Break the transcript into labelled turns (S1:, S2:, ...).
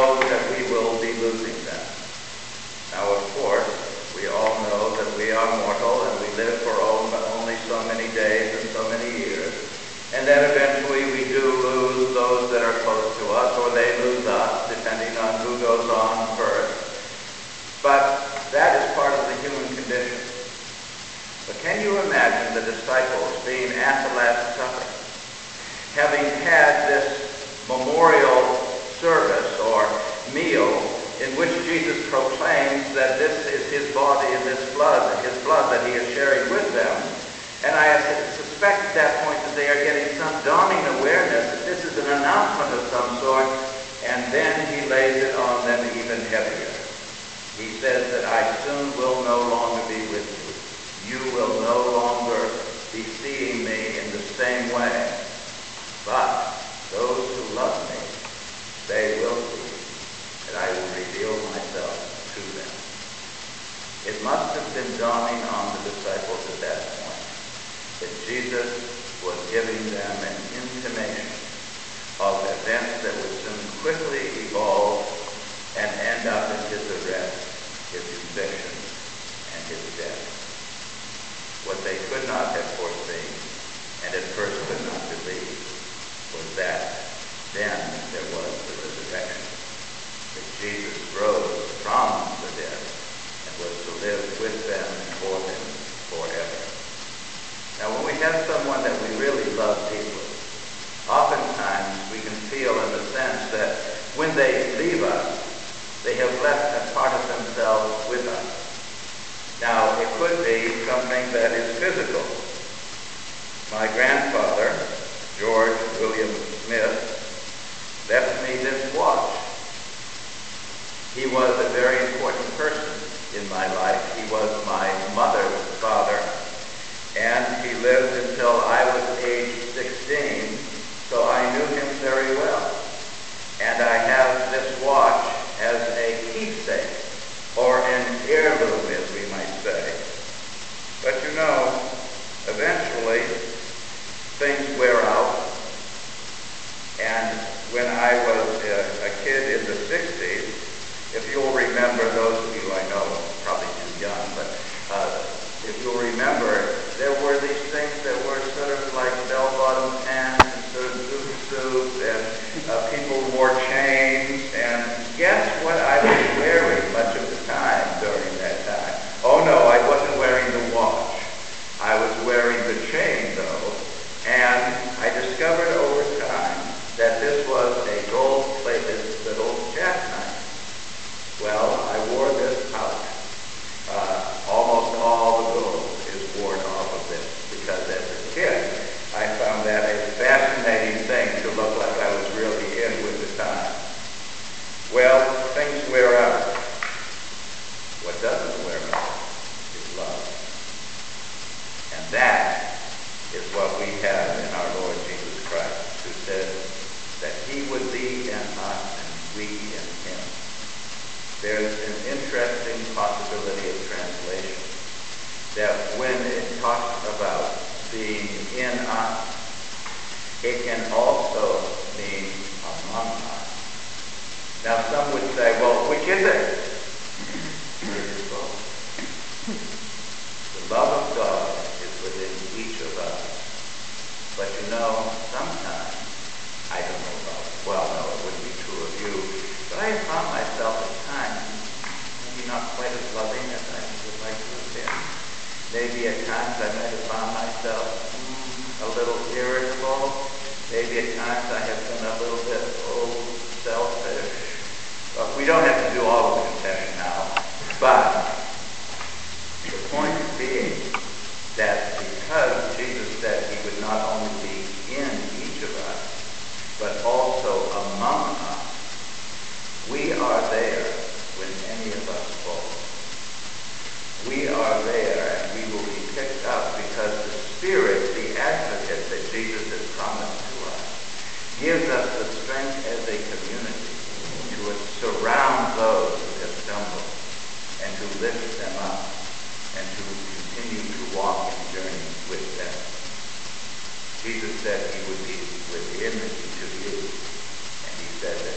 S1: know that we will be losing them. Now, of course, we all know that we are mortal and we live for only so many days and so many years, and that eventually we do lose those that are close to us, or they lose us, depending on who goes on first. But that is part of the human condition. But can you imagine the disciples being at the Last Supper, having had this memorial service or meal in which Jesus proclaims that this is his body and his blood that he is sharing with them. And I suspect at that point that they are getting some dawning awareness that this is an announcement of some sort, and then he lays it on them even heavier. He says that I soon will no longer be with you. You will no longer be seeing me in the same way. But those who love me, they will see, and I will reveal myself to them. It must have been dawning on the disciples at that point that Jesus was giving them an intimation of events that would soon quickly evolve and end up in his arrest, his conviction, and his death. What they could not have foreseen, and at first could not believe, was that then there was the resurrection, that Jesus rose from the dead and was to live with them and for them forever. Now, when we have someone that we really love deeply, oftentimes we can feel in the sense that when they leave us, they have left a part of themselves with us. Now, it could be something that is physical. My grandfather, George William Smith, left me this watch. He was a very important person in my life. He was my mother's father, and he lived until I was age 16, so I knew him very well. And I have this watch as a keepsake, or an heirloom, as we might say. But you know, eventually, things wear out. And when I was a kid in the 60s, if you'll remember, those of you I know, probably too young, but if you'll remember, there were these things that were sort of like bell-bottom pants and sort of zoot suits, and people wore chains, and guess what I was wearing much of the time during that time? Oh no, I wasn't wearing the watch. I was wearing the chain, though, and I discovered over time that this was a gold-plated little jackknife. Well, I wore this out. Almost all the gold is worn off of this, because as a kid, I found that a fascinating thing to look like I was really in with the time. Well, things wear out. What doesn't wear out is love. And that is what we have in our Lord Jesus Christ, who says that he would be in us and we in him. There's an interesting possibility of translation, that when it talks about being in us, it can also mean among us. Now some would say, well, which is it? It is both. The love of God is within each of us. But you know, sometimes, I don't know about, well, no, it wouldn't be true of you, but I have found myself at times maybe not quite as loving as I would like to have been. Maybe at times I might have found myself a little irritable. Maybe at times I have been a little bit, selfish. But we don't have to do all of the confession now. But the point being that because Jesus said he would not only be in each of us, but also among us, we are there when any of us fall. We are there, and we will be picked up because the Spirit, the advocate that Jesus has promised to us, gives us the strength as a community to surround those who have stumbled and to lift them up and to continue to walk in journey with them. Jesus said he would be within each of you, and he said that